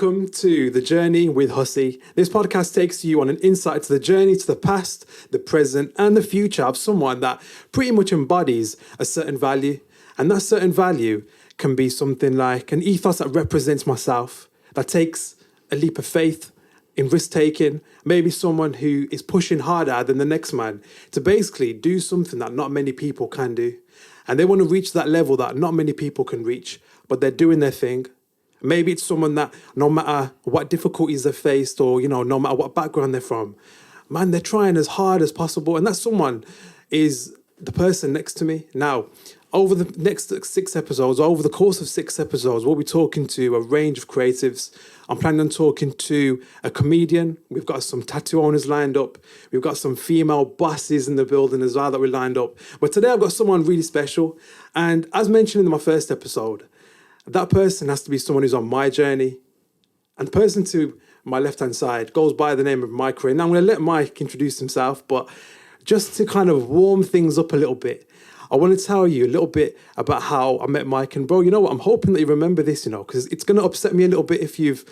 welcome to The Journey with HUSSY. This podcast takes you on an insight to the journey to the past, the present, and the future of someone that pretty much embodies a certain value. And that certain value can be something like an ethos that represents myself, that takes a leap of faith in risk-taking, maybe someone who is pushing harder than the next man to basically do something that not many people can do. And they want to reach that level that not many people can reach, but they're doing their thing. Maybe it's someone that no matter what difficulties they've faced or, no matter what background they're from, man, they're trying as hard as possible. And that someone is the person next to me. Now, over the next 6 episodes, over the course of 6 episodes, we'll be talking to a range of creatives. I'm planning on talking to a comedian. We've got some tattoo owners lined up. We've got some female bosses in the building as well that we lined up. But today I've got someone really special. And as mentioned in my first episode, that person has to be someone who's on my journey. And the person to my left-hand side goes by the name of Mike Ray. Now, I'm going to let Mike introduce himself, but just to kind of warm things up a little bit, I want to tell you a little bit about how I met Mike. And bro, you know what? I'm hoping that you remember this, because it's going to upset me a little bit if you've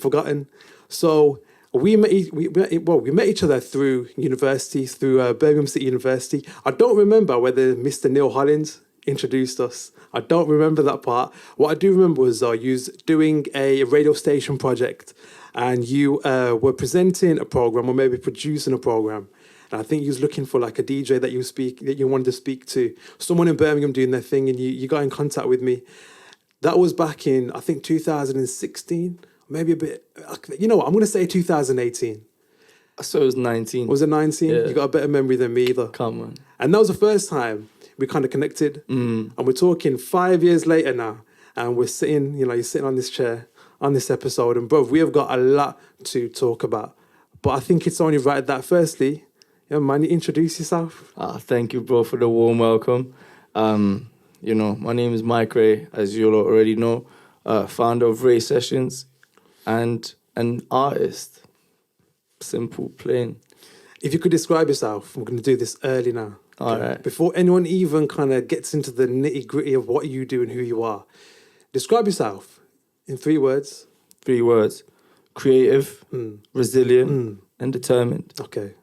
forgotten. So we met each other through university, through Birmingham City University. I don't remember whether Mr. Neil Hollins introduced us. I don't remember that part. What I do remember was you was doing a radio station project and you were presenting a program or maybe producing a program. And I think you was looking for like a DJ that you wanted to speak to, someone in Birmingham doing their thing, and you got in contact with me. That was back in, I think, 2016, maybe a bit, you know what, I'm going to say 2018. So it was 19. Was it 19? Yeah. You got a better memory than me either. Come on. And that was the first time we kind of connected. And we're talking 5 years later now. And we're sitting, you're sitting on this chair on this episode. And bro, we have got a lot to talk about. But I think it's only right that firstly, man, you introduce yourself. Thank you, bro, for the warm welcome. My name is Mike Ray, as you all already know, founder of Ray Sessions and an artist. Simple, plain. If you could describe yourself, we're going to do this early now. All right. Before anyone even kind of gets into the nitty-gritty of what you do and who you are, describe yourself in 3 words. 3 words. Creative, resilient, and determined. Okay.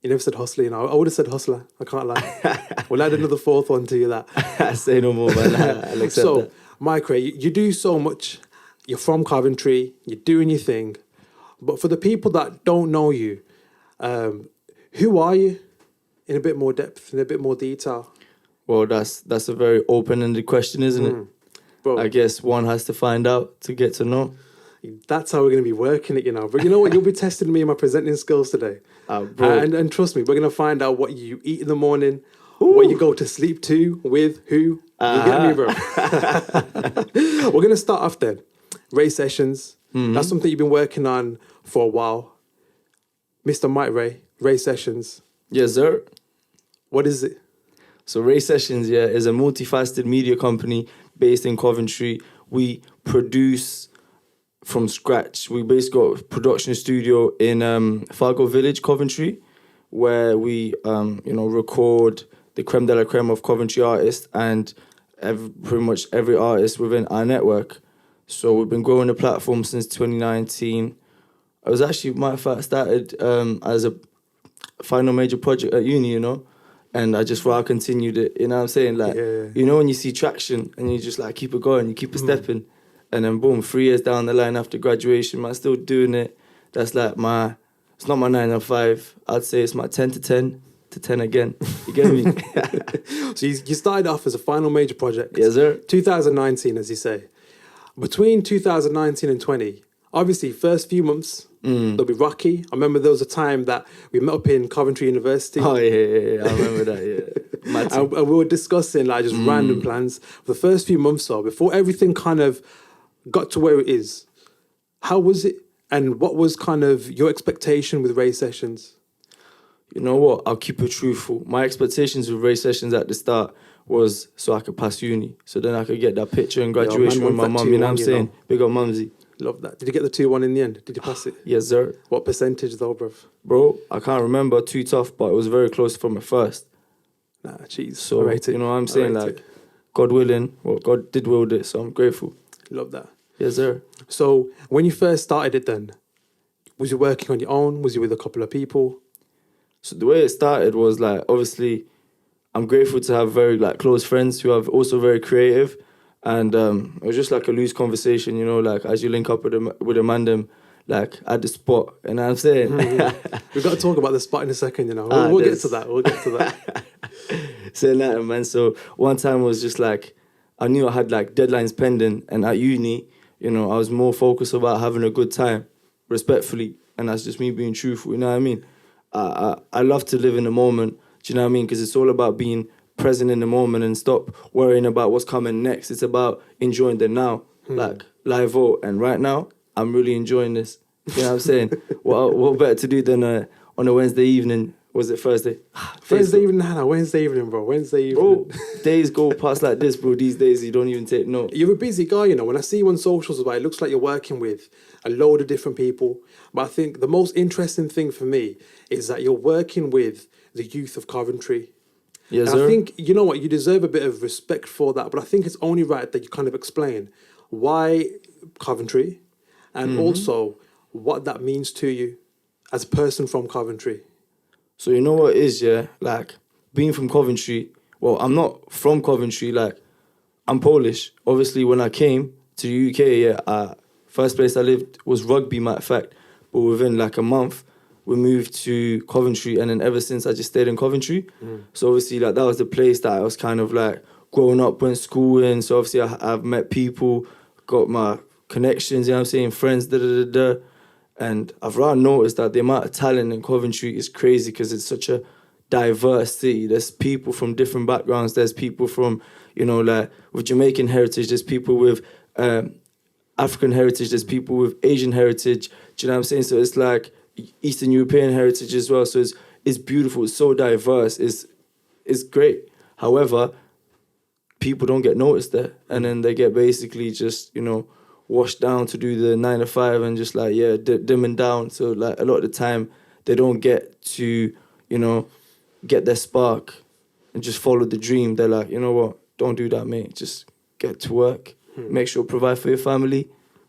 You never said hustler, I would have said hustler. I can't lie. We'll add another 4th one to you that. Say no more, man. I'll accept that. Mike Ray, you do so much. You're from Coventry. You're doing your thing. But for the people that don't know you, who are you? In a bit more depth, in a bit more detail. Well, that's a very open-ended question, isn't it? Bro, I guess one has to find out to get to know. That's how we're going to be working it, But you know what? You'll be testing me in my presenting skills today. Bro. And trust me, we're going to find out what you eat in the morning, what you go to sleep to, with who. You get me, bro? We're going to start off then. Ray Sessions. That's something you've been working on for a while. Mr. Mike Ray, Ray Sessions. Yes, sir. What is it? So Ray Sessions, is a multifaceted media company based in Coventry. We produce from scratch. We basically got a production studio in Fargo Village, Coventry, where we, record the creme de la creme of Coventry artists and pretty much every artist within our network. So we've been growing the platform since 2019. I was actually, matter of fact, started as a final major project at uni, and I just thought I continued it, you know what I'm saying? Like, when you see traction and you just like keep it going, you keep it stepping, and then boom, 3 years down the line after graduation, man, still doing it. That's like it's not my 9 to 5. I'd say it's my 10 to 10 to 10 again. You get me? So you started off as a final major project. Yes, sir. 2019, as you say. Between 2019 and 20, obviously, first few months, they'll be rocky. I remember there was a time that we met up in Coventry University. Oh, yeah. I remember that, yeah. And we were discussing just random plans. For the first few months or before everything kind of got to where it is, how was it? And what was kind of your expectation with Ray Sessions? You know what? I'll keep it truthful. My expectations with Ray Sessions at the start was so I could pass uni. So then I could get that picture in graduation with my mum, you know what I'm saying? Big up mumsy. Love that. Did you get the 2-1 in the end? Did you pass it? Yes, sir. What percentage though, bruv? Bro, I can't remember, too tough, but it was very close from the first. Nah, jeez. So, you know what I'm saying? Like, God willing, God did will it, so I'm grateful. Love that. Yes, sir. So when you first started it then, was you working on your own? Was you with a couple of people? So the way it started was like, obviously, I'm grateful to have very like close friends who are also very creative, and it was just like a loose conversation, you know, like as you link up with a Magnum, like at the spot, and I'm saying, We've got to talk about the spot in a second, you know. Ah, We'll get to that. We'll get to that. saying that, man. So one time was just like, I knew I had like deadlines pending, and at uni, you know, I was more focused about having a good time, respectfully, and that's just me being truthful. You know what I mean? I love to live in the moment. Do you know what I mean? Because it's all about being present in the moment and stop worrying about what's coming next. It's about enjoying the now, like live out. And right now, I'm really enjoying this. You know what I'm saying? what better to do than on a Wednesday evening? Was it Thursday? Wednesday evening, Hannah. Wednesday evening, bro. Wednesday evening. Bro, days go past like this, bro. These days, you don't even take note. You're a busy guy, you know. When I see you on socials, it looks like you're working with a load of different people. But I think the most interesting thing for me is that you're working with the youth of Coventry. Yes, And sir. I think, you know what, you deserve a bit of respect for that. But I think it's only right that you kind of explain why Coventry and also what that means to you as a person from Coventry. So you know what it is, yeah? Like, being from Coventry, well, I'm not from Coventry, like, I'm Polish. Obviously, when I came to the UK, yeah, first place I lived was Rugby, matter of fact. But within like a month, we moved to Coventry, and then ever since I just stayed in Coventry. So obviously, like, that was the place that I was kind of like growing up, went school in. So obviously, I've met people, got my connections, you know what I'm saying, friends, da. And I've rather noticed that the amount of talent in Coventry is crazy because it's such a diverse city. There's people from different backgrounds. There's people from, you know, like with Jamaican heritage. There's people with African heritage. There's people with Asian heritage. Do you know what I'm saying? So it's like Eastern European heritage as well. So it's beautiful. It's so diverse. It's great. However, people don't get noticed there. And then they get basically just, you know, washed down to do the 9 to 5 and just like, yeah, dimming down. So like a lot of the time they don't get to, you know, get their spark and just follow the dream. They're like, you know what, don't do that, mate. Just get to work, make sure provide for your family,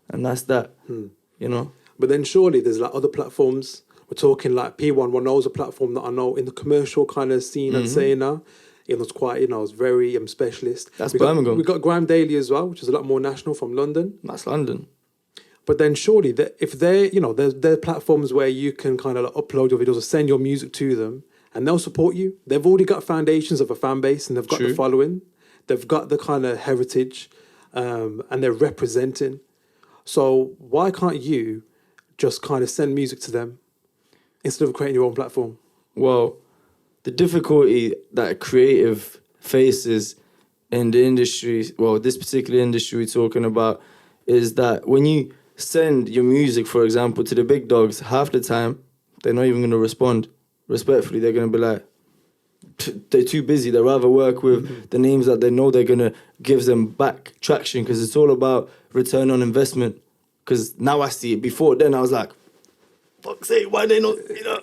and that's that, you know. But then surely there's like other platforms. We're talking like P11 knows a platform that I know in the commercial kind of scene and saying now. It was quite, you know, it's very specialist. That's Birmingham. We got Grime Daily as well, which is a lot more national from London. That's London. But then surely, if they're, you know, there are platforms where you can kind of like upload your videos or send your music to them and they'll support you. They've already got foundations of a fan base and they've got the following. They've got the kind of heritage and they're representing. So why can't you just kind of send music to them instead of creating your own platform? Well, the difficulty that a creative faces in the industry, well, this particular industry we're talking about, is that when you send your music, for example, to the big dogs, half the time, they're not even going to respond. Respectfully, they're going to be like, they're too busy. They'd rather work with the names that they know they're going to give them back traction, because it's all about return on investment. Because now I see it. Before then, I was like, fuck's sake, why they not, you know,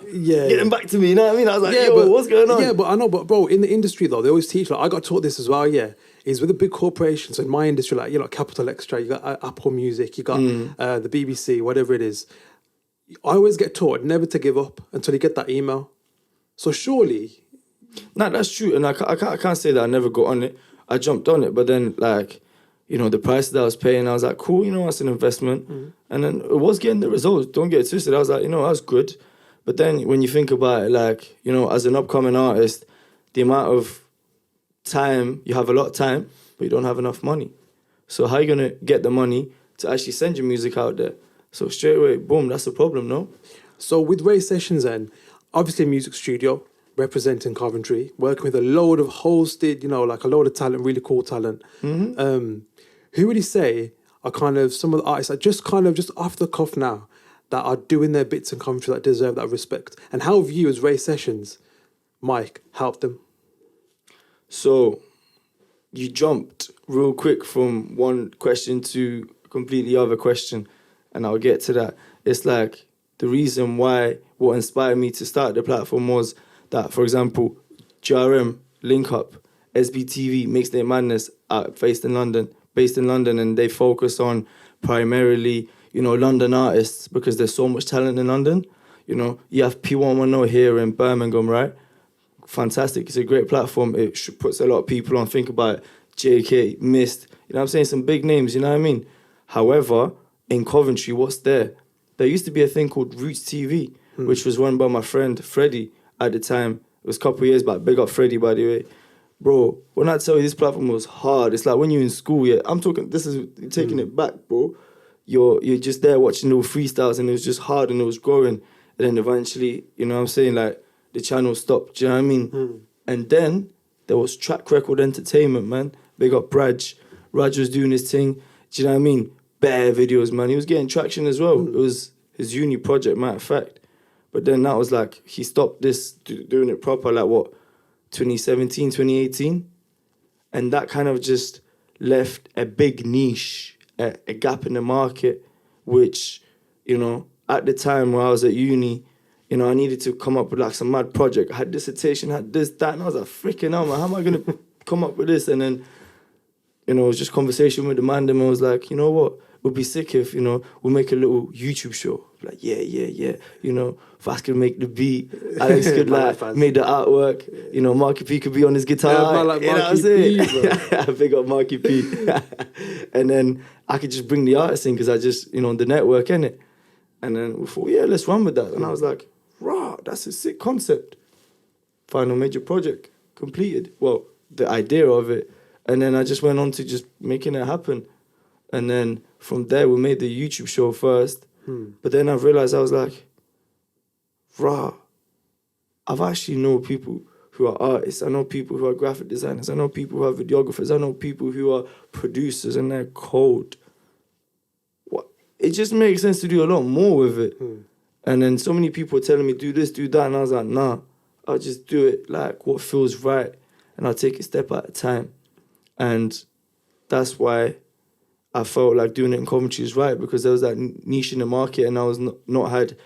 getting back to me, you know what I mean? I was like, what's going on? Yeah, but I know, but bro, in the industry though, they always teach, like, I got taught this as well, is with the big corporations in my industry, like, you know, Capital Extra, you got Apple Music, you got the BBC, whatever it is. I always get taught never to give up until you get that email. So surely... Nah, that's true, and I can't say that I never got on it. I jumped on it, but then, like, you know, the price that I was paying, I was like, cool, you know, that's an investment. And then it was getting the results. Don't get it twisted. I was like, you know, that's good. But then when you think about it, like, you know, as an upcoming artist, the amount of time, you have a lot of time, but you don't have enough money. So how are you going to get the money to actually send your music out there? So straight away, boom, that's the problem, no? So with Ray Sessions then, obviously a music studio, representing Coventry, working with a load of hosted, you know, like a load of talent, really cool talent. Who would you say are kind of some of the artists that just off the cuff now that are doing their bits in Coventry that deserve that respect? And how have you, as Ray Sessions, Mike, helped them? So you jumped real quick from one question to a completely other question, and I'll get to that. It's like the reason why, what inspired me to start the platform was that, for example, GRM, Link Up, SBTV, Mixtape Madness, based in London, and they focus on primarily, you know, London artists because there's so much talent in London. You know, you have P110 here in Birmingham, right? Fantastic. It's a great platform. It puts a lot of people on. Think about it. JK, Mist, you know what I'm saying? Some big names, you know what I mean? However, in Coventry, what's there? There used to be a thing called Roots TV, which was run by my friend Freddie at the time. It was a couple of years back. Big up Freddie, by the way. Bro, when I tell you this platform was hard, it's like when you're in school, yeah, I'm talking, this is taking it back, bro. You're just there watching little freestyles and it was just hard and it was growing. And then eventually, you know what I'm saying, like, the channel stopped, do you know what I mean? And then there was Track Record Entertainment, man. Big up Raj. Raj was doing his thing, do you know what I mean? Bare videos, man. He was getting traction as well. It was his uni project, matter of fact. But then that was like, he stopped this, doing it proper, like what, 2017, 2018? And that kind of just left a big niche, a gap in the market, which, you know, at the time when I was at uni, you know, I needed to come up with like some mad project. I had dissertation, had this, that, and I was like, freaking hell, man, how am I going to come up with this? And then, you know, it was just conversation with the man, and I was like, you know what? It would be sick if, you know, we'll make a little YouTube show. Like, yeah. You know, Fast could make the beat. Alex could like make the artwork. You know, Marky P could be on his guitar. Yeah, like you know what I'm saying? Big up Marky P. And then I could just bring the artists in because I just, you know, on the network, innit? And then we thought, yeah, let's run with that. And I was like, rah, that's a sick concept. Final major project completed. Well, the idea of it. And then I just went on to just making it happen. And then from there, we made the YouTube show first. But then I realized, I was like, rah, I've actually know people who are artists. I know people who are graphic designers. I know people who are videographers. I know people who are producers, and they're cold. What? It just makes sense to do a lot more with it. And then so many people were telling me, do this, do that. And I was like, nah, I'll just do it like what feels right. And I'll take it step at a time. And that's why I felt like doing it in Coventry is right, because there was that niche in the market and I was not had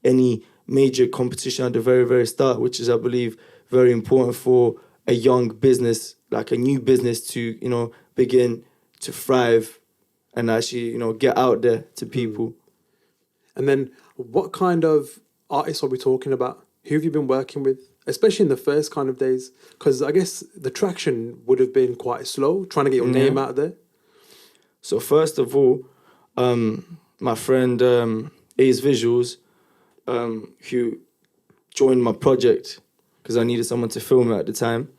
any major competition at the very, very start, which is, I believe, very important for a young business, like a new business to, you know, begin to thrive and actually, you know, get out there to people. And then what kind of artists are we talking about? Who have you been working with, especially in the first kind of days? Because I guess the traction would have been quite slow, trying to get your name out there. So first of all, my friend Ace Visuals, who joined my project because I needed someone to film it at the time.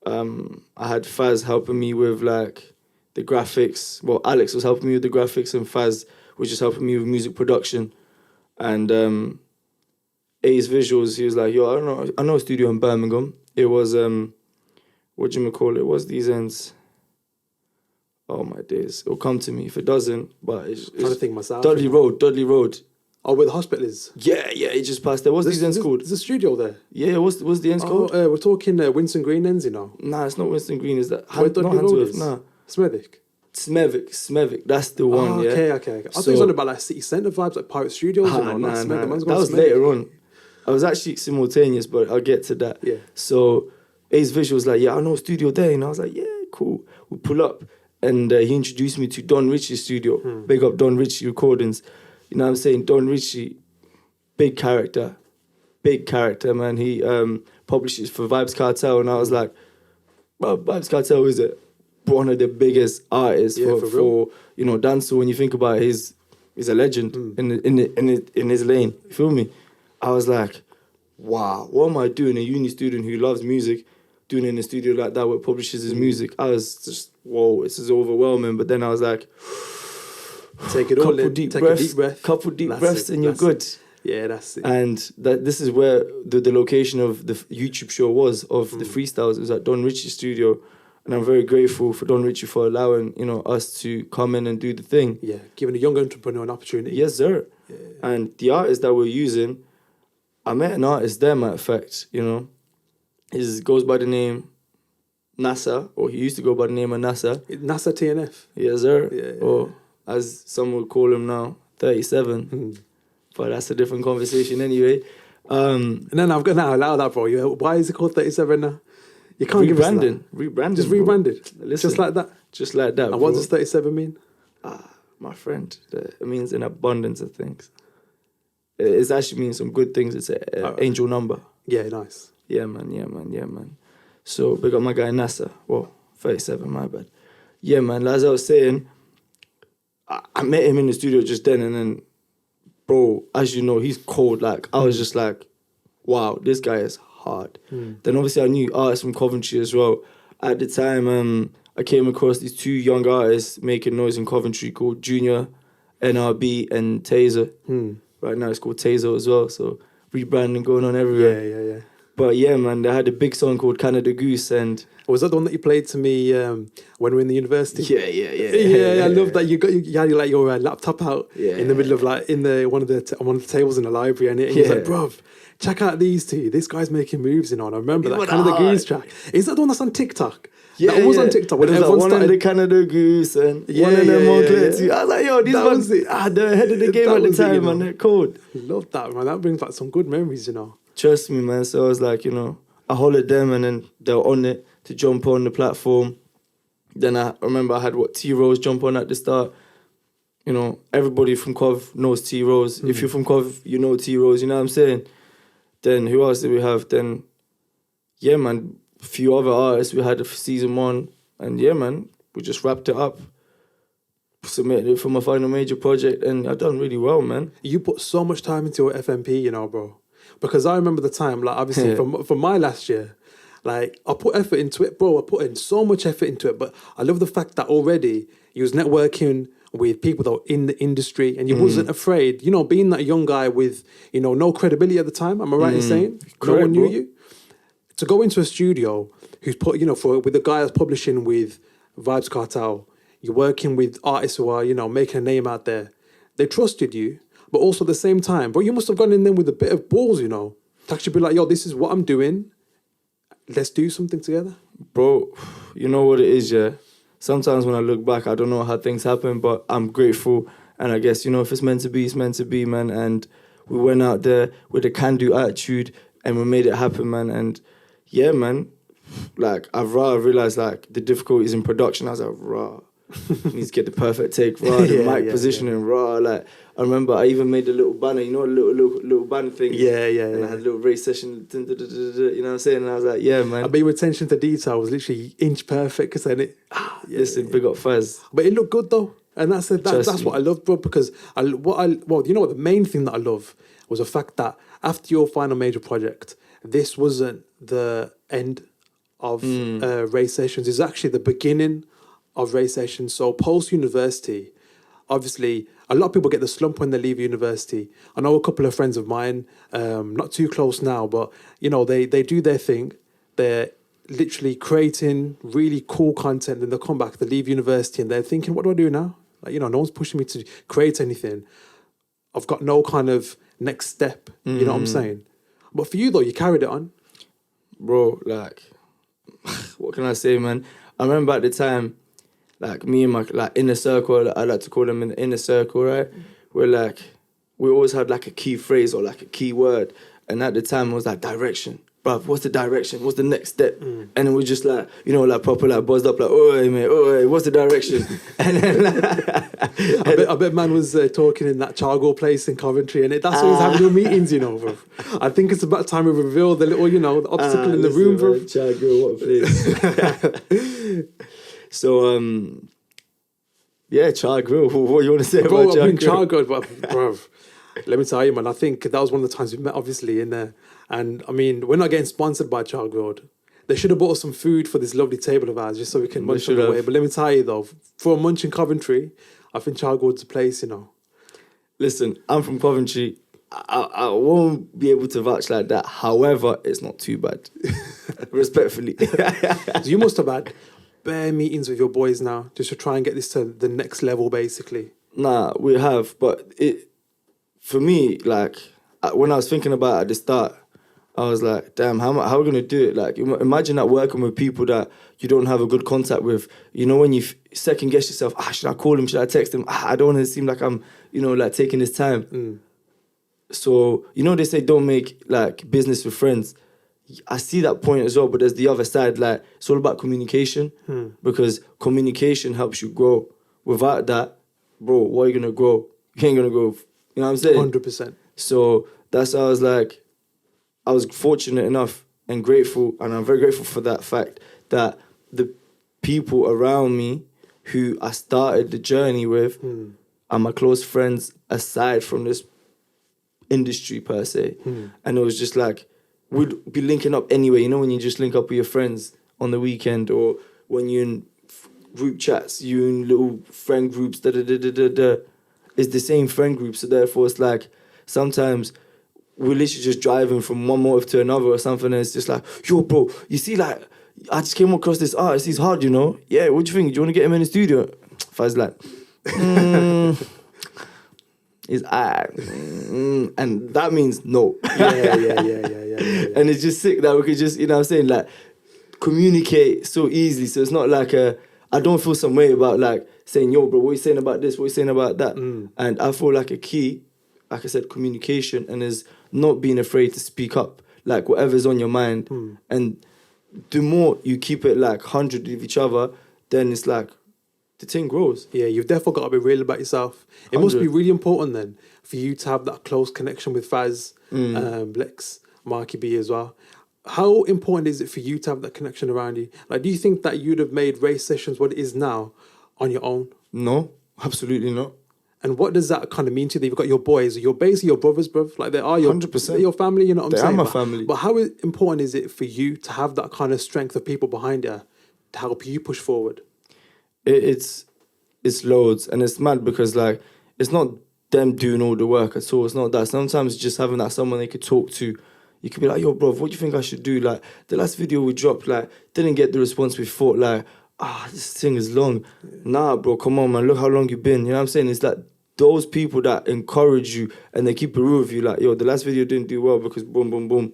I had Faz helping me with like the graphics. Well, Alex was helping me with the graphics and Faz was just helping me with music production. And Ace Visuals, he was like, yo, I know a studio in Birmingham. It was, what do you call it? What's these ends? Oh my days, it'll come to me if it doesn't. But it's trying to think myself. Dudley Road. Oh, where the hospital is. Yeah, it just passed there. What's these ends called? There's a studio there. Yeah, what's the ends called? We're talking Winston Green ends, you know. Nah, it's not Winston Green. Is that where Dudley Road is? Nah, Smethwick. That's the one. Yeah. Okay. I thought it was on about like city centre vibes, like Pirate Studios. Nah. That was later on. I was actually simultaneous, but I'll get to that. Yeah. So Ace Visuals like, yeah, I know a studio there, and I was like, yeah, cool. We pull up. And he introduced me to Don Ritchie's studio. Big up Don Ritchie Recordings. You know what I'm saying? Don Ritchie, big character, man. He publishes for Vibes Cartel. And I was like, bro, Vibes Cartel is one of the biggest artists for you know, dancehall. When you think about it, he's a legend in his lane. You feel me? I was like, wow, what am I doing? A uni student who loves music, doing it in a studio like that where publishes his music. I was just, whoa, this is overwhelming. But then I was like, take it all in, take a deep breath. Couple deep breaths and you're good. Yeah, that's it. And this is where the location of the YouTube show was, of the freestyles. It was at Don Ritchie's studio. And I'm very grateful for Don Ritchie for allowing, you know, us to come in and do the thing. Yeah, giving a young entrepreneur an opportunity. Yes, sir. Yeah. And the artist that we're using, I met an artist there, matter of fact, you know. He goes by the name NASA, or he used to go by the name of NASA. NASA TNF. Yes, sir. Yeah. Or as some would call him now, 37. But that's a different conversation anyway. And then I've got to allow that, bro. Why is it called 37 now? You can't give us that. Rebranding. Just rebranded. Listen, just like that. Just like that. And what does 37 mean? my friend. It means an abundance of things. It actually means some good things. It's an angel number. Yeah, nice. Yeah, man. So, big up my guy NASA. Whoa, 37, my bad. Yeah, man, as I was saying, I met him in the studio just then, and then, bro, as you know, he's cold. Like, I was just like, wow, this guy is hard. Then obviously I knew artists from Coventry as well. At the time, I came across these 2 young artists making noise in Coventry called Junior, NRB, and Taser. Right now it's called Taser as well, so rebranding going on everywhere. Yeah. But yeah, man, they had a big song called Canada Goose, and Was that the one that you played to me when we were in the university? Yeah. I love that you had like your laptop out Yeah. in the middle of like in the one of the tables in the library, and he was like, bruv, check out these 2. This guy's making moves, And I remember that kind of the Goose track. Is that the one that's on TikTok? Yeah, that was on TikTok. When it was like everyone one of the Canada Goose and one of them Montclair too. I was like, yo, these ones, they're ahead of the game at the time, man. They're cold. Love that, man. That brings back some good memories, Trust me, man. So I was like, I hollered them, and then they were on it to jump on the platform. Then I remember I had T-Rose jump on at the start. Everybody from Cov knows T-Rose. If you're from Cov, you know T-Rose, you know what I'm saying? Then who else did we have? Then, yeah, man, a few other artists. We had season 1, and yeah, man, we just wrapped it up. Submitted it for my final major project, and I've done really well, man. You put so much time into your FMP, bro. Because I remember the time, like, obviously, from my last year, like, I put effort into it, bro. I put in so much effort into it, but I love the fact that already you was networking with people that were in the industry, and you wasn't afraid, being that young guy with, no credibility at the time. Am I right in saying? Correct, no one knew bro. you. To go into a studio who's put, with the guy that's publishing with Vibes Cartel, you're working with artists who are, making a name out there. They trusted you, but also at the same time, bro, you must have gone in there with a bit of balls, to actually be like, yo, this is what I'm doing. Let's do something together. Bro, you know what it is, yeah? Sometimes when I look back, I don't know how things happen, but I'm grateful. And I guess, if it's meant to be, it's meant to be, man. And we went out there with a can-do attitude, and we made it happen, man. And yeah, man, like, I've realised, like, the difficulties in production. I was like, raw. Need to get the perfect take, raw, the mic positioning, raw. Like, I remember I even made a little banner, a little banner thing. And I had a little race session, you know what I'm saying? And I was like, yeah, man. I bet your attention to detail was literally inch perfect, because then Listen, big up Faz. But it looked good though, and that's what I love, bro. Because the main thing that I love was the fact that after your final major project, this wasn't the end of race sessions. It's actually the beginning of race sessions. So post university, obviously, a lot of people get the slump when they leave university. I know a couple of friends of mine, not too close now, but they do their thing. They're literally creating really cool content, and they come back, they leave university, and they're thinking, what do I do now? Like, no one's pushing me to create anything. I've got no kind of next step. You know what I'm saying? But for you though, you carried it on. Bro, like, what can I say, man? I remember at the time, like, me and my inner circle, I like to call them in the inner circle, right? We always had like a key phrase or like a key word. And at the time it was like direction. Bruv, what's the direction? What's the next step? And then we just like, proper like buzzed up like, oi mate, oi, what's the direction? And then I bet man was talking in that charcoal place in Coventry, and that's where he's having your meetings, bro. I think it's about time we reveal the little, the obstacle in the room, bro. Charcoal, what a place. So, Char Grill. What do you want to say about Char Grill? Char Grill, bro. Let me tell you, man. I think that was one of the times we met, obviously, in there. And I mean, we're not getting sponsored by Char Grill. They should have bought us some food for this lovely table of ours, just so we can munch on the way. But let me tell you though, for a munch in Coventry, I think Char Grill's a place, Listen, I'm from Coventry. I won't be able to vouch like that. However, it's not too bad. Respectfully. So you must have had bare meetings with your boys now, just to try and get this to the next level, basically. Nah, we have, but for me, like, when I was thinking about it at the start, I was like, damn, how are we going to do it? Like, imagine that working with people that you don't have a good contact with. When you second guess yourself, should I call him? Should I text him? I don't want to seem like I'm, like taking his time. So, they say don't make, like, business with friends. I see that point as well, but there's the other side. Like, it's all about communication because communication helps you grow. Without that, bro, what are you gonna grow? You ain't gonna grow. You know what I'm saying? 100%. So that's how I was like, I was fortunate enough and grateful, and I'm very grateful for that fact that the people around me who I started the journey with are my close friends aside from this industry per se. And it was just like, we'd be linking up anyway. You know when you just link up with your friends on the weekend, or when you're in group chats, you in little friend groups, it's the same friend group. So therefore it's like, sometimes we're literally just driving from one motive to another or something, and it's just like, yo, bro, you see, like, I just came across this artist, he's hard, you know? Yeah, what do you think? Do you want to get him in the studio? Faz like, he's and that means no. Yeah. And it's just sick that we could just, you know what I'm saying, like, communicate so easily. So it's not like I don't feel some way about like saying, yo, bro, what you saying about this? What you saying about that? And I feel like a key, like I said, communication, and is not being afraid to speak up, like whatever's on your mind. And the more you keep it like 100 with each other, then it's like the thing grows. Yeah, you've definitely got to be real about yourself. It 100. must be really important then for you to have that close connection with Faz, Blex, Marky B as well. How important is it for you to have that connection around you? Like, do you think that you'd have made race sessions what it is now on your own? No, absolutely not. And what does that kind of mean to you? That you've got your boys, you're basically your brothers, bruv. Like, they are your 100%. they're your family, you know what I'm saying? They are my But- family. But how important is it for you to have that kind of strength of people behind you to help you push forward? It's loads, and it's mad because like it's not them doing all the work at all. It's not that. Sometimes just having that someone they could talk to. You could be like, yo, bro, what do you think I should do? Like, the last video we dropped, like, didn't get the response we thought. Like, this thing is long. Nah, bro, come on, man. Look how long you've been. You know what I'm saying? It's like those people that encourage you and they keep it real with you. Like, yo, the last video didn't do well because boom, boom, boom.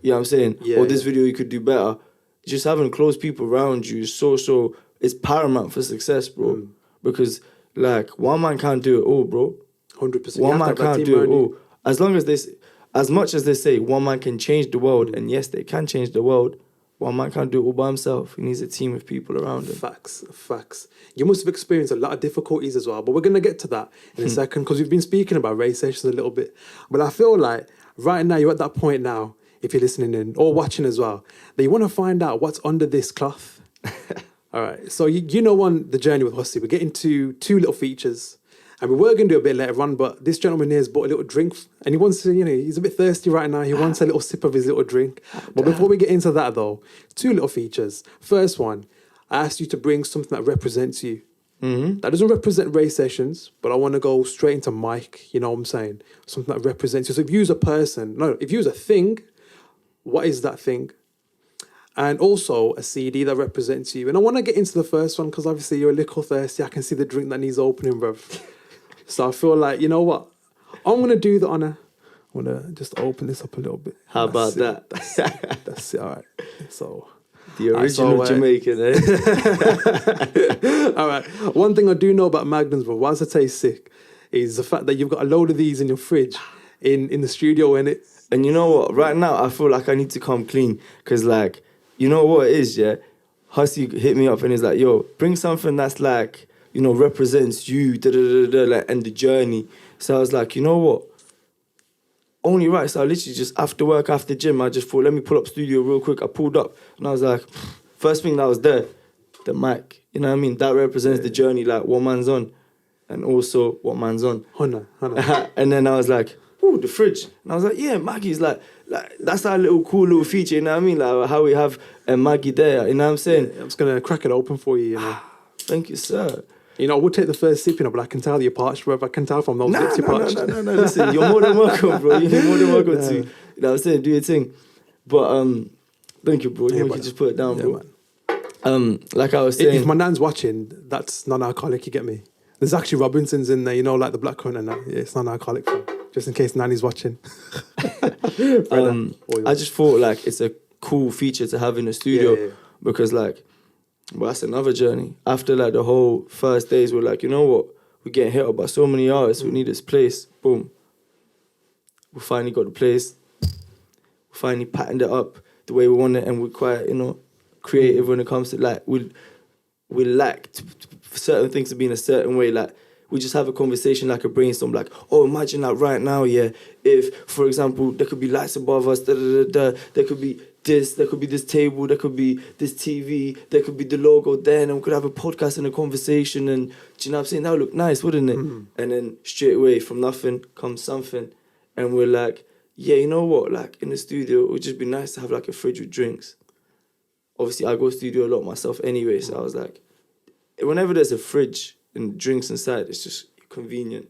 You know what I'm saying? Yeah, or this video you could do better. Just having close people around you is so, it's paramount for success, bro. Because, like, one man can't do it all, bro. 100%. One man can't do it all. As much as they say one man can change the world, and yes, they can change the world, one man can't do it all by himself. He needs a team of people around him. Facts. You must have experienced a lot of difficulties as well, but we're going to get to that in a second, because we've been speaking about race sessions a little bit. But I feel like right now, you're at that point now, if you're listening in or watching as well, that you want to find out what's under this cloth. All right, so you know on the journey with HUSSY, we're getting to two little features. And we were going to do a bit later on, but this gentleman here has bought a little drink, and he wants to, he's a bit thirsty right now. He wants a little sip of his little drink. But before we get into that, though, two little features. First one, I asked you to bring something that represents you. That doesn't represent race sessions, but I want to go straight into Mike, you know what I'm saying? Something that represents you. So if you use a person, if you use a thing, what is that thing? And also a CD that represents you. And I want to get into the first one because obviously you're a little thirsty. I can see the drink that needs opening, bruv. So I feel like, you know what? I'm going to do the honour. I'm going to just open this up a little bit. How about that? That's it, all right. So... The original Jamaican, eh? All right. One thing I do know about Magnums, but whilst it tastes sick, is the fact that you've got a load of these in your fridge in the studio, and it's... And you know what? Right now, I feel like I need to come clean because, like, you know what it is, yeah? HUSSY hit me up and he's like, yo, bring something that's like, represents you, like, and the journey. So I was like, you know what? Only right. So I literally just after work, after gym, I just thought, let me pull up studio real quick. I pulled up and I was like, first thing that was there, the mic. You know what I mean? That represents the journey, like what man's on and also what man's on. Hana. And then I was like, ooh, the fridge. And I was like, yeah, Maggie's like that's our little cool little feature, you know what I mean? Like how we have a Maggie there, you know what I'm saying? I'm just going to crack it open for you, Thank you, sir. I would take the first sip, but I can tell you're parched, bro. I can tell from those lips you're parched. No. Listen, you're more than welcome, bro. You're more than welcome to, you know what I'm saying, do your thing. But thank you, bro. You can just put it down, bro. Man. Like I was saying, if my nan's watching, that's non-alcoholic. You get me? There's actually Robinsons in there, like the black one and that. Yeah, it's non-alcoholic. Just in case Nanny's watching. I just thought like it's a cool feature to have in the studio because like. But that's another journey. After like the whole first days, we're like, you know what? We're getting hit up by so many artists. We need this place. Boom. We finally got the place. We finally patterned it up the way we want it, and we're quite, creative when it comes to like we like certain things to be in a certain way. Like we just have a conversation, like a brainstorm, like, oh, imagine that right now, yeah, if, for example, there could be lights above us, there could be this, there could be this table, there could be this TV, there could be the logo there, and we could have a podcast and a conversation, and do you know what I'm saying? That would look nice, wouldn't it? And then straight away, from nothing comes something, and we're like, yeah, you know what, like, in the studio, it would just be nice to have, like, a fridge with drinks. Obviously, I go studio a lot myself anyway, so I was like, whenever there's a fridge and drinks inside, it's just convenient.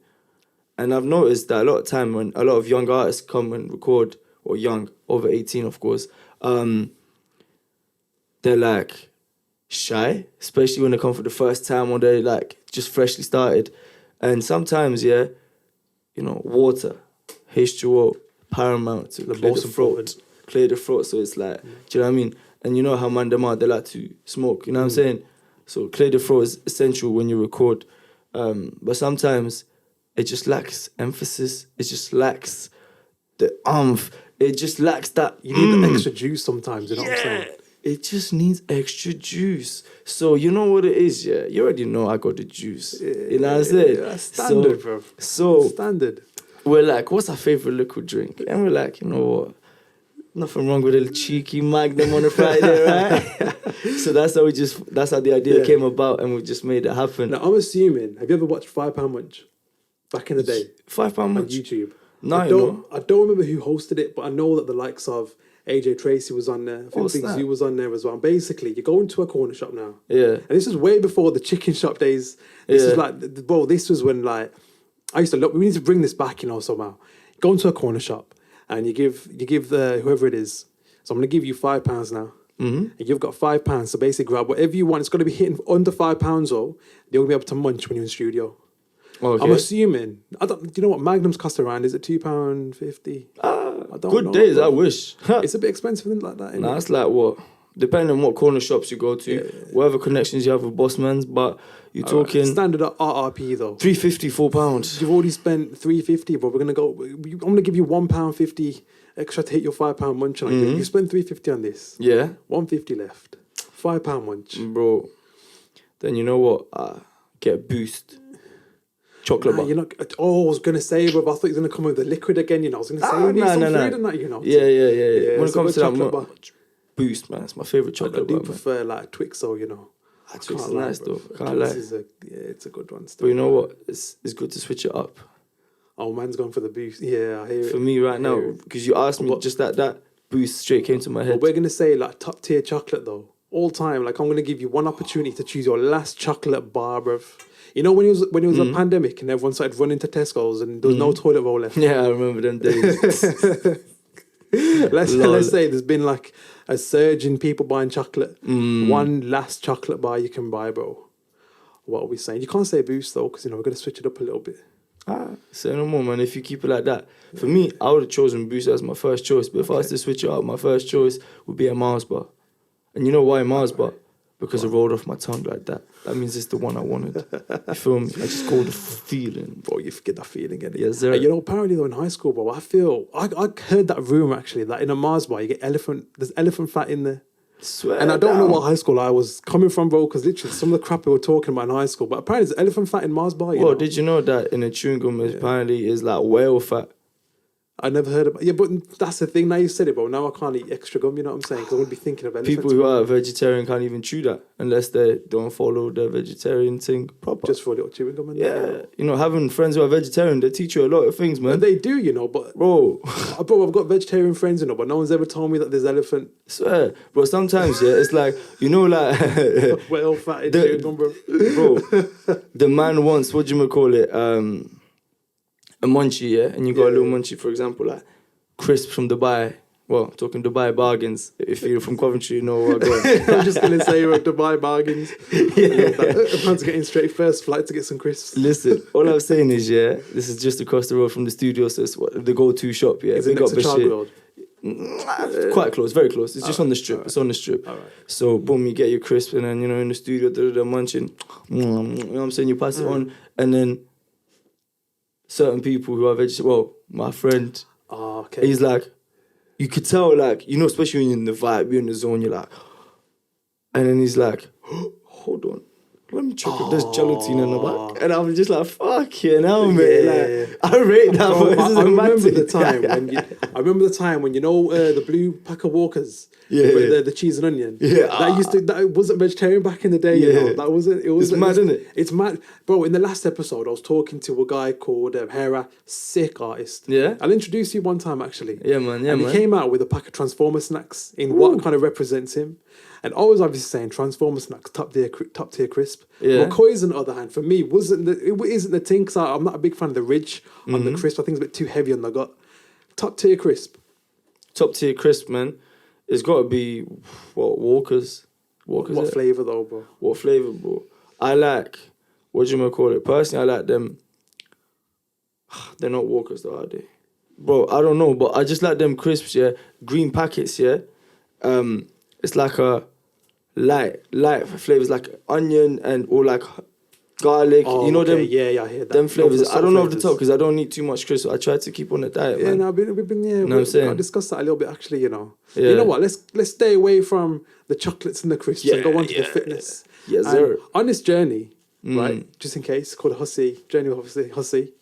And I've noticed that a lot of time when a lot of young artists come and record, or young, over 18, of course, they're like shy, especially when they come for the first time or they're like just freshly started. And sometimes, yeah, you know, water, H2O, paramount to clear the throat. Clear the throat, so it's like, do you know what I mean? And you know how man them are, they like to smoke, you know what I'm saying? So clear the throat is essential when you record. But sometimes it just lacks emphasis. It just lacks the umph. It just lacks that. You need the extra juice sometimes, you know what I'm saying? It just needs extra juice. So you know what it is, yeah? You already know I got the juice. You know what I'm saying? Yeah, standard, bro. So standard. We're like, what's our favourite liquid drink? And we're like, you know what? Nothing wrong with a cheeky Magnum on a Friday, right? So that's how the idea came about, and we just made it happen. Now, I'm assuming, have you ever watched £5 Munch? Back in the day. £5 On Munch? YouTube. No, I don't remember who hosted it, but I know that the likes of AJ Tracy was on there. I think Big Z was on there as well. And basically, you go into a corner shop now. Yeah. And this is way before the chicken shop days. This is like, bro, this was when, like, I used to look, we need to bring this back, you know, somehow. Go into a corner shop and you give the whoever it is. So I'm going to give you £5 now. And you've got £5. So basically, grab whatever you want. It's got to be hitting under £5, or you'll be able to munch when you're in the studio. Okay. I'm assuming. Do you know what Magnums cost around? Is it £2.50? I don't good know, days, bro. I wish. It's a bit expensive, isn't it, like that? Nah, it's like what? Depending on what corner shops you go to, whatever connections you have with Bossmans, but you're talking standard RRP though. £3.50, £4. You've already spent £3.50, but I'm gonna give you £1.50 extra to hit your £5 munch. And you spend £3.50 on this. Yeah. £1.50 left. £5 munch, bro. Then you know what? Get a Boost. Chocolate bar. You're not. Oh, I was gonna say, but I thought you were gonna come with the liquid again. You know, I was gonna say you need some food and that. You know. Yeah. When it comes to that, bar. Boost, man, it's my favorite chocolate bar. I do prefer like Twix, though. You know. Twix is nice though. Can't Twix lie. It's a good one. Still. But you know what? It's good to switch it up. Oh, man's gone for the Boost. Yeah, I hear it. For me right now, because you asked me just that Boost straight came to my head. But we're gonna say like top tier chocolate though, all time. Like I'm gonna give you one opportunity to choose your last chocolate bar, bruv. You know when it was a pandemic and everyone started running to Tesco's and there was no toilet roll left. Yeah, I remember them days. Let's say there's been like a surge in people buying chocolate. One last chocolate bar you can buy, bro. What are we saying? You can't say Boost though, because we're gonna switch it up a little bit. Say no more, man. If you keep it like that, for me, I would have chosen Boost as my first choice. But if I was to switch it up, my first choice would be a Mars bar. And you know why Mars bar? Because it rolled off my tongue like that. That means it's the one I wanted. You feel me? I just go with the feeling. Bro, you forget that feeling again. Yes, sir. You know, apparently though in high school, bro, I heard that rumor actually, that in a Mars bar, you get there's elephant fat in there. Swear and I don't know what high school I was coming from, bro, because literally some of the crap we were talking about in high school, but apparently there's elephant fat in Mars bar. Well, did you know that in a chewing gum apparently is like whale fat? I never heard about. Yeah, but that's the thing. Now you said it, bro. Now I can't eat extra gum. You know what I'm saying? Because I would be thinking of elephants. People who are vegetarian can't even chew that unless they don't follow the vegetarian thing proper. Just for a little chewing gum. And you know, having friends who are vegetarian, they teach you a lot of things, man. And they do, you know. But bro, I've got vegetarian friends, you know, but no one's ever told me that there's elephant. I swear, bro. Sometimes, it's like, you know, like whale fat in chewing gum, bro. The man wants, what do you call it? A munchie, and you got a little munchie, for example, like crisps from Dubai. Well, talking Dubai bargains. If you're from Coventry, you know where I'm going. I'm just going to say Dubai bargains. Man's getting straight first flight to get some crisps. Listen, all I'm saying is, this is just across the road from the studio, so it's the go-to shop, Is it next to Childworld? Quite close, very close. It's just on the strip. Right. It's on the strip. Right. So, boom, you get your crisps, and then, you know, in the studio, they're munching. You know what I'm saying? You pass it on, and then certain people who are vegetarian, well, my friend, he's like, you could tell, like, you know, especially when you're in the vibe, you're in the zone, you're like, and then he's like, hold on, let me check if there's gelatin in the back. And I'm just like, fuck you now, mate. Yeah. Like, I rate that. Bro, But I remember the time when I remember the time when the blue pack of Walkers, Yeah. with the cheese and onion. Yeah. That wasn't vegetarian back in the day. You Yeah. know, that wasn't. It was. It's mad, isn't it? It's mad, bro. In the last episode, I was talking to a guy called Hera, sick artist. Yeah. I'll introduce you one time actually. Yeah, man. Yeah, and man. he came out with a pack of Transformer snacks in what kind of represents him. And I was obviously saying Transformer snacks, top tier crisp. Yeah. McCoy's, on the other hand, for me, it isn't the thing, because I'm not a big fan of the ridge on the crisp. I think it's a bit too heavy on the gut. Top tier crisp. Top tier crisp, man. It's got to be, what, Walkers? What flavour though, bro? What flavour, bro? I like, what do you call it? Personally, I like them. They're not Walkers though, are they? Bro, I don't know, but I just like them crisps, yeah? Green packets, yeah? It's like a light flavours, like onion or like garlic. Oh, you know okay. them? Yeah, I hear that. Them flavours. I don't know off the flavours. top because I don't eat too much crisp. I try to keep on the diet, Yeah, man. no, we've been Know what I'm saying? I discussed that a little bit actually, you know. Yeah. You know what? Let's stay away from the chocolates and the crisps and go on to the Yeah, fitness. Yes, And sir. on this journey, right? Just in case, called HUSSY, journey of HUSSY,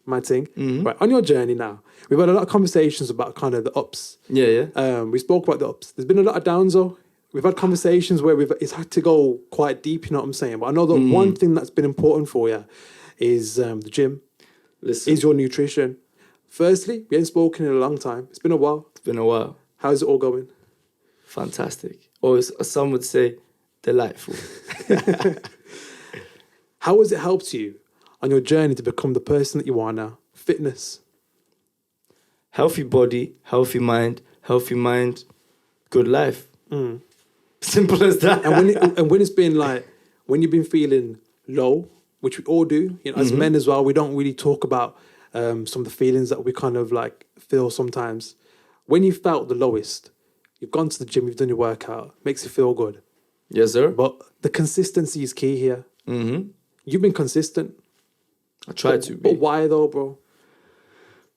my thing. Right, on your journey now, we've had a lot of conversations about kind of the ups. Yeah, yeah. We spoke about the ups. There's been a lot of downs though. We've had conversations where it's had to go quite deep, you know what I'm saying? But I know that one thing that's been important for you is the gym, Listen, is your nutrition. Firstly, we ain't spoken in a long time. It's been a while. it's been a while. How's it all going? Fantastic. Or as some would say, delightful. How has it helped you on your journey to become the person that you are now? Fitness. Healthy body, healthy mind, good life. Simple as that. And when it's been like, when you've been feeling low, which we all do, you know, as men as well, we don't really talk about some of the feelings that we kind of like feel sometimes. When you felt the lowest, you've gone to the gym, you've done your workout, makes you feel good. Yes, sir. But the consistency is key here. Mm-hmm. You've been consistent. I try to be. But why though, bro?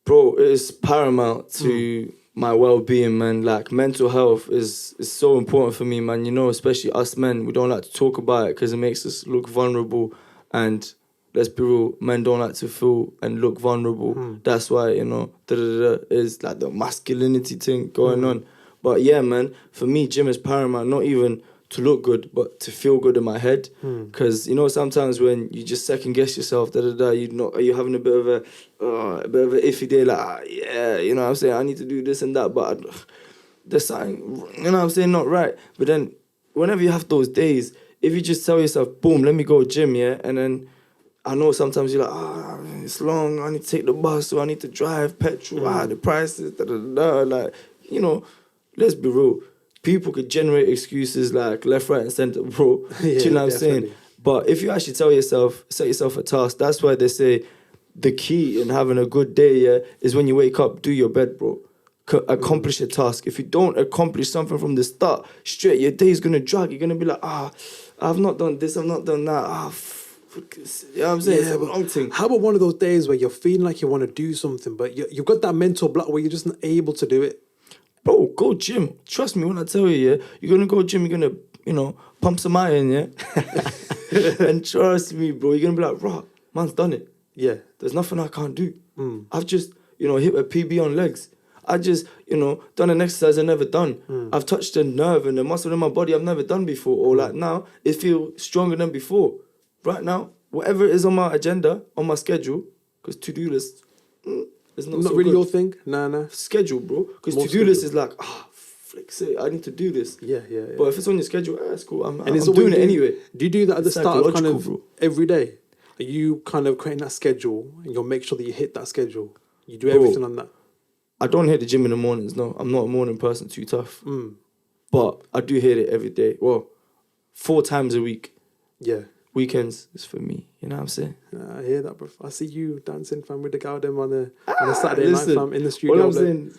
Bro, it is paramount to my well-being, man. Like, mental health is so important for me, man. You know, especially us men, we don't like to talk about it because it makes us look vulnerable. And let's be real, men don't like to feel and look vulnerable. That's why, you know, is like the masculinity thing going on. But yeah, man, for me, gym is paramount. Not even to look good, but to feel good in my head. Because, you know, sometimes when you just second guess yourself, you know, are you having a bit of a iffy day, like, yeah, you know what I'm saying, I need to do this and that, but there's something, you know what I'm saying, not right. But then, whenever you have those days, if you just tell yourself, boom, let me go gym, yeah, and then I know sometimes you're like, it's long, I need to take the bus, or I need to drive, petrol, the prices, like, you know, let's be real. People could generate excuses like left, right, and centre, bro. Yeah, Do you know what I'm definitely. saying? But if you actually set yourself a task, that's why they say the key in having a good day, yeah, is when you wake up, do your bed, bro. Accomplish a task. If you don't accomplish something from the start, straight, your day's going to drag. You're going to be like, I've not done this, I've not done that. You know what I'm saying? It's the wrong thing. How about one of those days where you're feeling like you want to do something, but you've got that mental block where you're just not able to do it? Bro, go gym. Trust me when I tell you, yeah, you're going to go gym, you're going to, you know, pump some iron, yeah? And trust me, bro, you're going to be like, rah, man's done it. Yeah. There's nothing I can't do. I've just, you know, hit a PB on legs. I just, you know, done an exercise I've never done. I've touched a nerve and a muscle in my body I've never done before. Or like now, it feels stronger than before. Right now, whatever is on my agenda, on my schedule, because to-do list is not so really good. your thing? Nah. Schedule, bro. Because More to-do list schedule. is like, flick say, I need to do this. Yeah. But if it's on your schedule, it's cool. I'm And it's doing it anyway. Do you do that at the It's start of kind of psychological, bro. every day? Are you kind of creating that schedule and you'll make sure that you hit that schedule? You do Bro. everything on that? I don't hit the gym in the mornings, no. I'm not a morning person, too tough. But I do hit it every day. Well, 4 times a week. Yeah. Weekends is for me. You know what I'm saying? I hear that, bro. I see you dancing, fam, with the girl them on a Saturday night, listen, fam, in the studio. All I'm like. saying,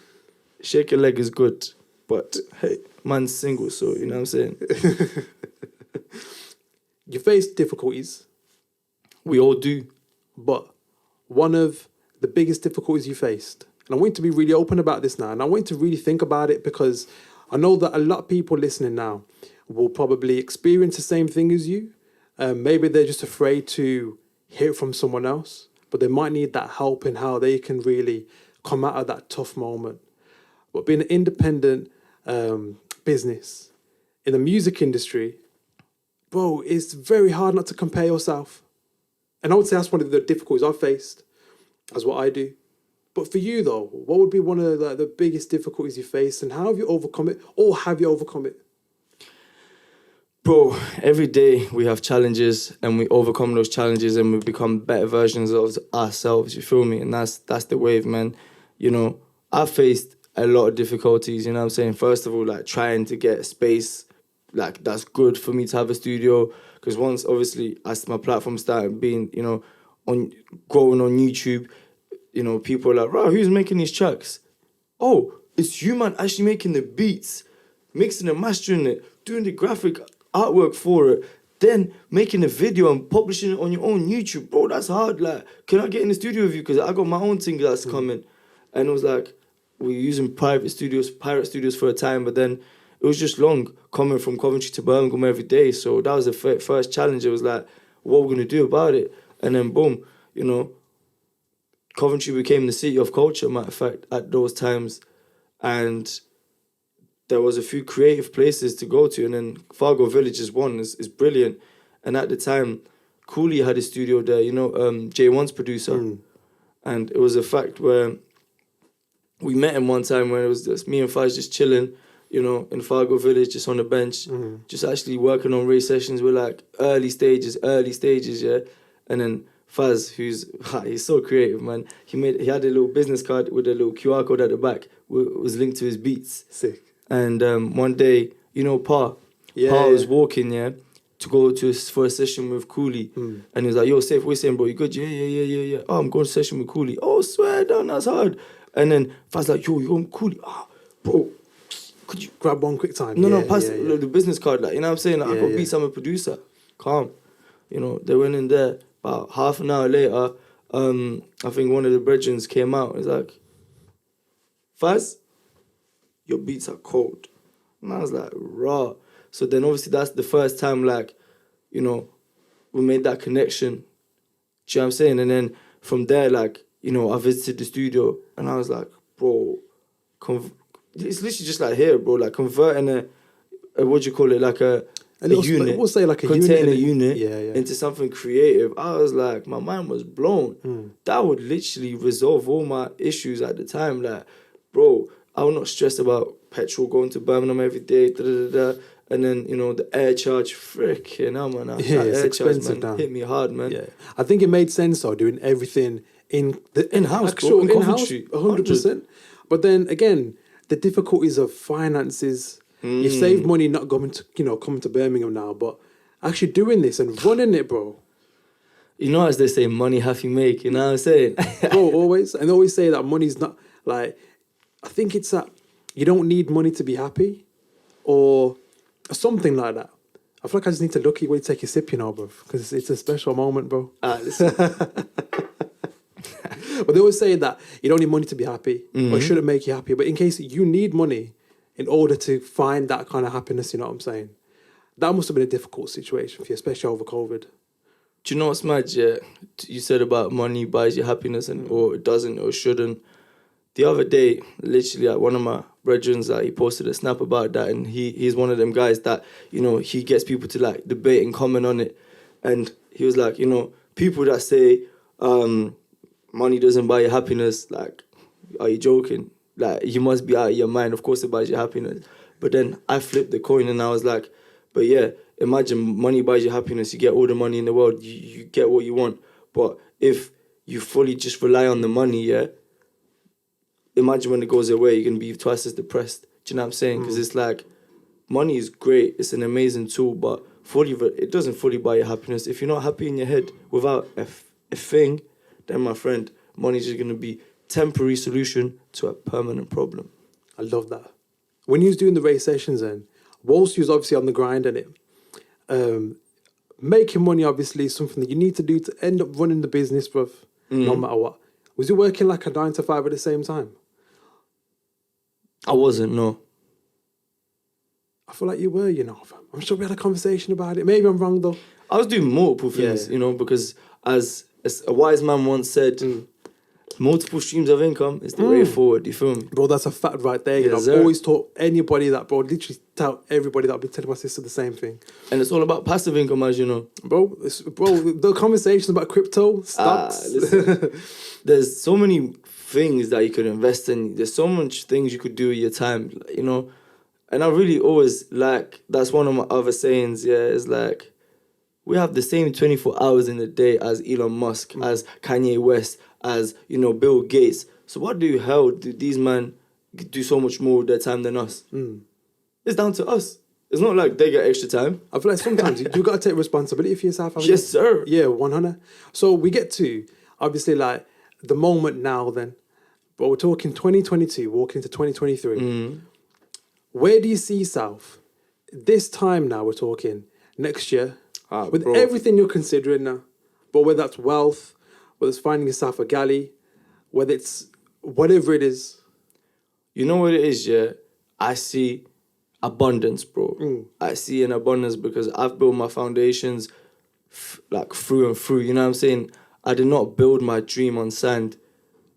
shake your leg is good. But, hey, man's single, so, you know what I'm saying? You face difficulties, We all do. but one of the biggest difficulties you faced, and I want you to be really open about this now, and I want you to really think about it because I know that a lot of people listening now will probably experience the same thing as you. Maybe they're just afraid to hear it from someone else, but they might need that help in how they can really come out of that tough moment. But being an independent business in the music industry, bro, it's very hard not to compare yourself. And I would say that's one of the difficulties I've faced, as what I do. But for you, though, what would be one of the biggest difficulties you face, and how have you overcome it, or have you overcome it? Bro, every day we have challenges and we overcome those challenges and we become better versions of ourselves, you feel me? And that's the wave, man. You know, I faced a lot of difficulties, you know what I'm saying? First of all, like trying to get space, like that's good for me to have a studio. Because once, obviously, as my platform started being, you know, growing on YouTube, you know, people are like, right, who's making these tracks? Oh, it's you, man, actually making the beats, mixing and mastering it, doing the graphic artwork for it, then making a video and publishing it on your own YouTube. Bro, that's hard. Like, can I get in the studio with you? Because I got my own thing that's coming. And it was like, we were using pirate studios for a time, but then it was just long coming from Coventry to Birmingham every day. So that was the first challenge. It was like, what we're going to do about it? And then boom, you know, Coventry became the city of culture, matter of fact, at those times. And there was a few creative places to go to. And then Fargo Village is one, is brilliant. And at the time, Cooley had a studio there, you know, J1's producer. And it was a fact where we met him one time when it was just me and Faz just chilling, you know, in Fargo Village, just on the bench, just actually working on race sessions. We're like early stages, yeah. And then Faz, he's so creative, man. He had a little business card with a little QR code at the back. Was linked to his beats. Sick. And one day, you know, Pa was walking, to go for a session with Cooley. And he was like, yo, Safe, what you saying, bro? You good? Yeah. Oh, I'm going to a session with Cooley. Oh, swear down, that's hard. And then Faz like, yo, you're Cooley. Oh, bro, could you grab one quick time? No, pass the business card. Like, you know what I'm saying? Like, I got beats, I'm a producer. Calm. You know, they went in there. About half an hour later, I think one of the brethren came out. He's like, Faz, your beats are cold. And I was like, raw. So then obviously that's the first time, like, you know, we made that connection. Do you know what I'm saying? And then from there, like, you know, I visited the studio and I was like, bro, it's literally just like here, bro, like converting a what do you call it, like a unit. We'll say like a contain unit. a unit into something creative. I was like, my mind was blown. That would literally resolve all my issues at the time. Like, bro, I was not stressed about petrol going to Birmingham every day, and then, you know, the air charge, freaking hell, man. It's air expensive, charge, man, hit me hard, man. Yeah, I think it made sense, though, doing everything in-house, actual in in-house, 100%. But then, again, the difficulties of finances. You've saved money not coming to Birmingham now, but actually doing this and running it, bro. You know, as they say, money half you make, you know what I'm saying? Bro, always. And they always say that money's not, like, I think it's that you don't need money to be happy or something like that. I feel like I just need to look at you when you take a sip, you know, bro, because it's a special moment, bro. Listen. But they always say that you don't need money to be happy or it shouldn't make you happy. But in case you need money in order to find that kind of happiness, you know what I'm saying? That must have been a difficult situation for you, especially over COVID. Do you know what's mad, yeah? You said about money buys you happiness or it doesn't or shouldn't. The other day, literally, like, one of my brethren, he posted a snap about that, and he's one of them guys that, you know, he gets people to, like, debate and comment on it. And he was like, you know, people that say money doesn't buy you happiness, like, are you joking? Like, you must be out of your mind. Of course it buys you happiness. But then I flipped the coin and I was like, but yeah, imagine money buys you happiness. You get all the money in the world. You get what you want. But if you fully just rely on the money, yeah, imagine when it goes away, you're going to be twice as depressed. Do you know what I'm saying? Because it's like, money is great. It's an amazing tool, but it doesn't fully buy you happiness. If you're not happy in your head without a thing, then, my friend, money's just going to be temporary solution to a permanent problem. I love that. When you was doing the race sessions then, whilst you was obviously on the grind in it, making money obviously is something that you need to do to end up running the business, bruv, no matter what. Was you working like a 9 to 5 at the same time? I wasn't, no. I feel like you were, you know. I'm sure we had a conversation about it. Maybe I'm wrong, though. I was doing multiple things, you know, because as a wise man once said, multiple streams of income is the way forward. You feel me? Bro, that's a fact right there. You know, I've always taught anybody that, bro. Literally tell everybody that. I've been telling my sister the same thing. And it's all about passive income, as you know. Bro, the conversations about crypto, stocks. Listen, there's so many things that you could invest in. There's so much things you could do with your time, you know. And I really always that's one of my other sayings, is like, we have the same 24 hours in a day as Elon Musk, as Kanye West, as, you know, Bill Gates. So what the hell do these men do so much more with their time than us? It's down to us. It's not like they get extra time. I feel like sometimes you got to take responsibility for yourself. Yes, sir. Yeah, 100. So we get to, obviously, like, the moment now then. But we're talking 2022, walking into 2023. Where do you see yourself? This time now, we're talking next year. With everything you're considering now. But whether that's wealth, whether it's finding yourself a galley, whether it's whatever it is. You know what it is, yeah? I see abundance, bro. I see an abundance because I've built my foundations like through and through. You know what I'm saying? I did not build my dream on sand.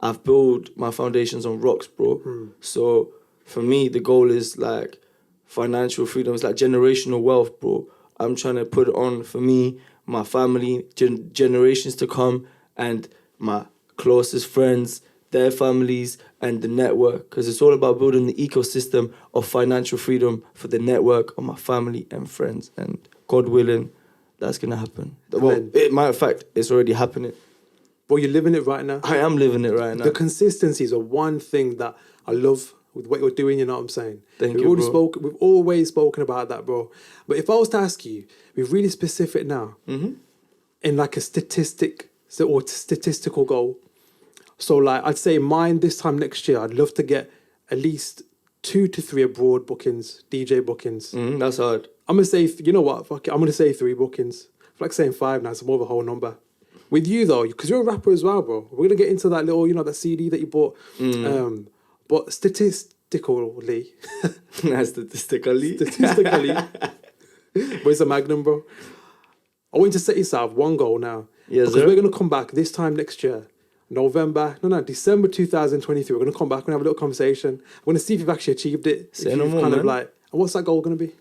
I've built my foundations on rocks, bro. So for me, the goal is like financial freedom. It's like generational wealth, bro. I'm trying to put it on for me, my family, generations to come, and my closest friends, their families, and the network. Because it's all about building the ecosystem of financial freedom for the network of my family and friends. And God willing, that's going to happen. Well, matter of fact, it's already happening. Well, you're living it right now. I am living it right now. The consistency is one thing that I love with what you're doing, you know what I'm saying? Thank you, bro. We've always spoken about that, bro. But if I was to ask you, be really specific now, in like a statistical goal. So like, I'd say mine this time next year, I'd love to get at least 2 to 3 abroad bookings, DJ bookings. That's hard. I'm going to say, you know what, fuck it, I'm going to say 3 bookings. I feel like saying 5 now, it's more of a whole number. With you though, because you're a rapper as well, bro. We're going to get into that little, you know, that CD that you bought. But statistically. Statistically. But it's a Magnum, bro. I want you to set yourself one goal now. Yes, because sir. we're going to come back this time next year. December 2023. We're going to come back and have a little conversation. We're going to see if you've actually achieved it. Say no more, man. And what's that goal going to be?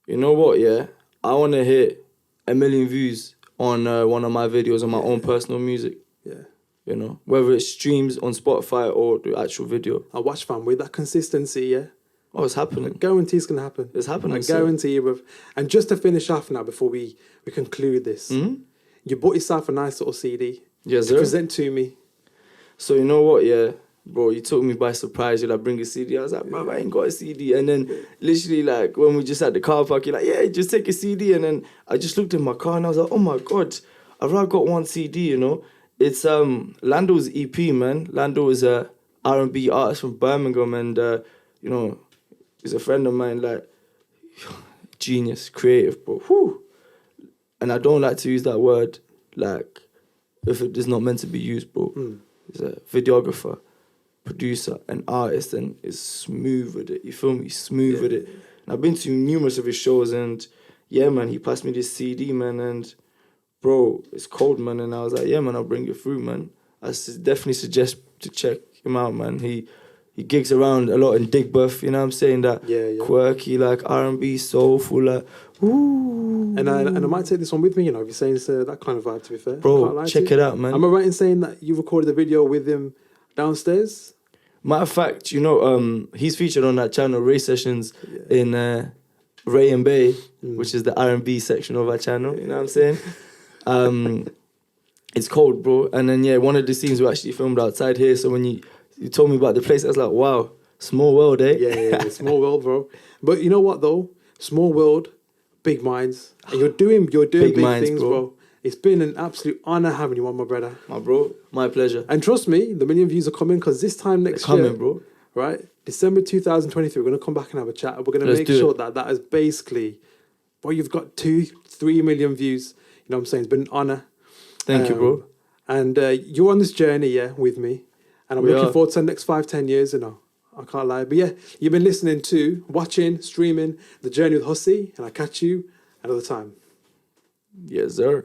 You know what, yeah? I want to hit 1 million views on one of my videos on my own personal music. Yeah. You know, whether it's streams on Spotify or the actual video. I watch, fam, with that consistency, yeah? Oh, it's happening. I guarantee it's going to happen. It's happening, I guarantee you, bro. And just to finish off now, before we conclude this, you bought yourself a nice little CD. Yes, to sir. present to me. So you know what, yeah? Bro, you took me by surprise. You're like, bring a CD. I was like, bro, I ain't got a CD. And then literally, like, when we just at the car park, you're like, yeah, just take a CD. And then I just looked in my car and I was like, oh my God, I've already got one CD, you know? It's Lando's EP, man. Lando is a R&B artist from Birmingham, and you know, he's a friend of mine. Like, genius, creative, bro. Whew. And I don't like to use that word, like, if it is not meant to be used, bro. He's a videographer, producer, and artist, and is smooth with it. You feel me? Smooth with it. And I've been to numerous of his shows, and yeah, man, he passed me this CD, man, and bro, it's cold, man. And I was like, yeah, man, I'll bring it through, man. I definitely suggest to check him out, man. He gigs around a lot in Digbeth, you know what I'm saying? That quirky, like, R&B, soulful, like, ooh. And I might take this one with me, you know, if you're saying it's that kind of vibe, to be fair. Bro, check it out, man. Am I right in saying that you recorded the video with him downstairs? Matter of fact, you know, he's featured on that channel, Ray Sessions, in Ray and Bay, which is the R&B section of our channel, you know what I'm saying? It's cold, bro. And then, yeah, one of the scenes we actually filmed outside here. So when you told me about the place, I was like, wow, small world, eh? Yeah, small world, bro. But you know what, though? Small world, big minds. And you're doing big minds, things, bro. It's been an absolute honor having you on, my brother. My bro, my pleasure. And trust me, the million views are coming, because this time next year... coming, bro. Right? December 2023, we're going to come back and have a chat. We're going to make sure that is basically... Bro, you've got 2-3 million views. You know what I'm saying? It's been an honor. Thank you, bro. And you're on this journey, yeah, with me. And I'm looking forward to the next 5-10 years, you know. I can't lie. But yeah, you've been listening to, watching, streaming The Journey with HUSSY. And I'll catch you another time. Yes, sir.